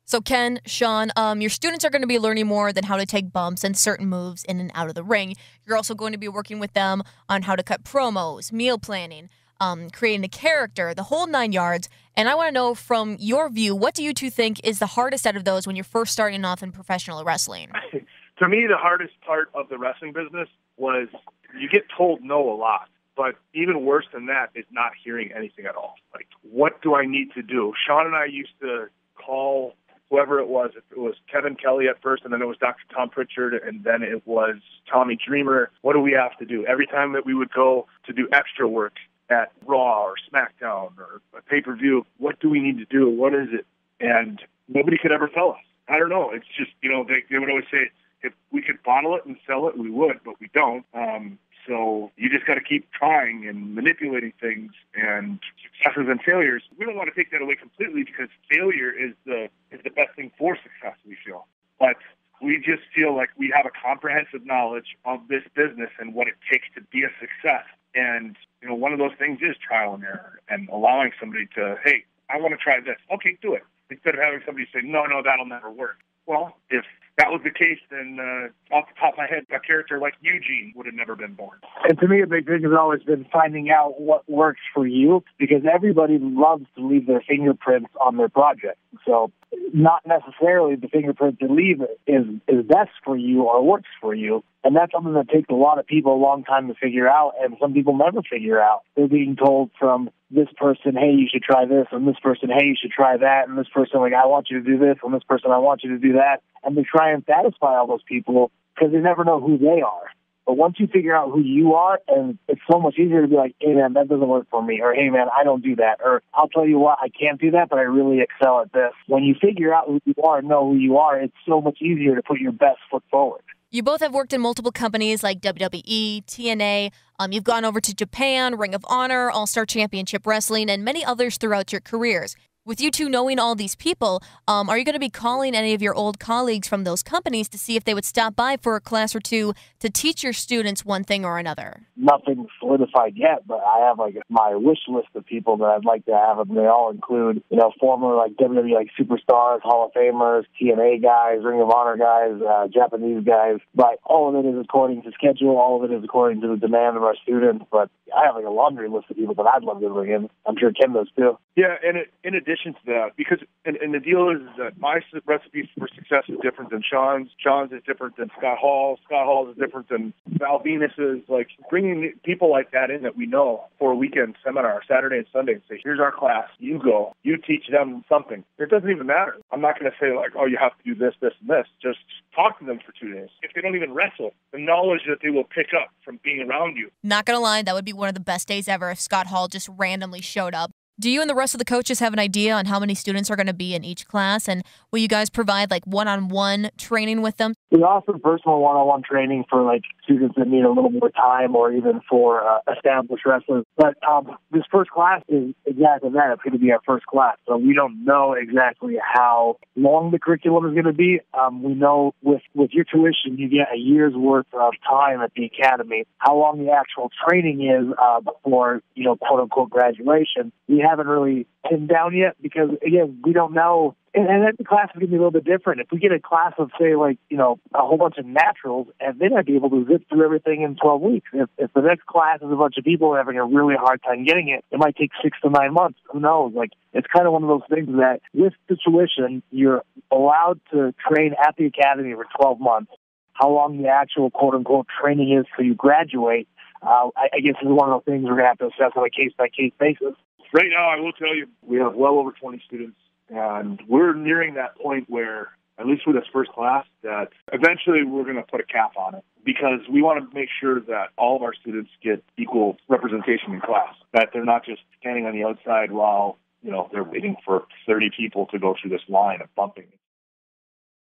So Ken, Shawn, your students are going to be learning more than how to take bumps and certain moves in and out of the ring. You're also going to be working with them on how to cut promos, meal planning, creating a character, the whole 9 yards. And I want to know from your view, what do you two think is the hardest out of those when you're first starting off in professional wrestling? To me, the hardest part of the wrestling business was you get told no a lot. But even worse than that is not hearing anything at all. Like, what do I need to do? Shawn and I used to call whoever it was. If it was Kevin Kelly at first, and then it was Dr. Tom Pritchard, and then it was Tommy Dreamer. What do we have to do? Every time that we would go to do extra work at Raw or SmackDown or a pay-per-view, what do we need to do? What is it? And nobody could ever tell us. I don't know. It's just, they would always say, if we could bottle it and sell it, we would, but we don't. So you just got to keep trying and manipulating things, and successes and failures. We don't want to take that away completely, because failure is the best thing for success, we feel. But we just feel like we have a comprehensive knowledge of this business and what it takes to be a success. And, one of those things is trial and error, and allowing somebody to, hey, I want to try this. Okay, do it. Instead of having somebody say, no, that'll never work. Well, if that was the case, then off the top of my head, a character like Eugene would have never been born. And to me, a big thing has always been finding out what works for you, because everybody loves to leave their fingerprints on their project. So not necessarily the fingerprint to leave is best for you or works for you. And that's something that takes a lot of people a long time to figure out, and some people never figure out. They're being told from this person, hey, you should try this, and this person, hey, you should try that, and this person, like, I want you to do this, and this person, I want you to do that. And they try and satisfy all those people because they never know who they are. But once you figure out who you are, and it's so much easier to be like, hey, man, that doesn't work for me, or hey, man, I don't do that, or I'll tell you what, I can't do that, but I really excel at this. When you figure out who you are and know who you are, it's so much easier to put your best foot forward. You both have worked in multiple companies like WWE, TNA. You've gone over to Japan, Ring of Honor, All-Star Championship Wrestling, and many others throughout your careers. With you two knowing all these people, are you going to be calling any of your old colleagues from those companies to see if they would stop by for a class or two to teach your students one thing or another? Nothing solidified yet, but I have my wish list of people that I'd like to have, and they all include, former WWE superstars, Hall of Famers, TNA guys, Ring of Honor guys, Japanese guys. But all of it is according to schedule. All of it is according to the demand of our students. But I have a laundry list of people that I'd love to bring in. I'm sure Ken does too. Yeah, and in addition to that, because and the deal is that my recipe for success is different than Shawn's. Shawn's is different than Scott Hall's. Scott Hall's is different than Val Venus's. Like, bringing people like that in that we know for a weekend seminar, Saturday and Sunday, and say, here's our class. You go. You teach them something. It doesn't even matter. I'm not going to say, like, oh, you have to do this, this, and this. Just talk to them for 2 days. If they don't even wrestle, the knowledge that they will pick up from being around you. Not going to lie, that would be one of the best days ever if Scott Hall just randomly showed up. Do you and the rest of the coaches have an idea on how many students are going to be in each class? And will you guys provide one-on-one training with them? We offer personal one-on-one training for students that need a little more time, or even for established wrestlers. But this first class is exactly that. It's going to be our first class. So we don't know exactly how long the curriculum is going to be. We know with your tuition, you get a year's worth of time at the academy. How long the actual training is before, quote-unquote graduation, we haven't really pinned down yet, because, again, we don't know. And every class is going to be a little bit different. If we get a class of, say, a whole bunch of naturals, and they might be able to zip through everything in 12 weeks. If the next class is a bunch of people having a really hard time getting it, it might take 6 to 9 months. Who knows? It's kind of one of those things that with the tuition, you're allowed to train at the academy for 12 months. How long the actual quote-unquote training is till you graduate, I guess is one of those things we're going to have to assess on a case-by-case basis. Right now, I will tell you, we have well over 20 students, and we're nearing that point where, at least with this first class, that eventually we're going to put a cap on it, because we want to make sure that all of our students get equal representation in class, that they're not just standing on the outside while, they're waiting for 30 people to go through this line of bumping.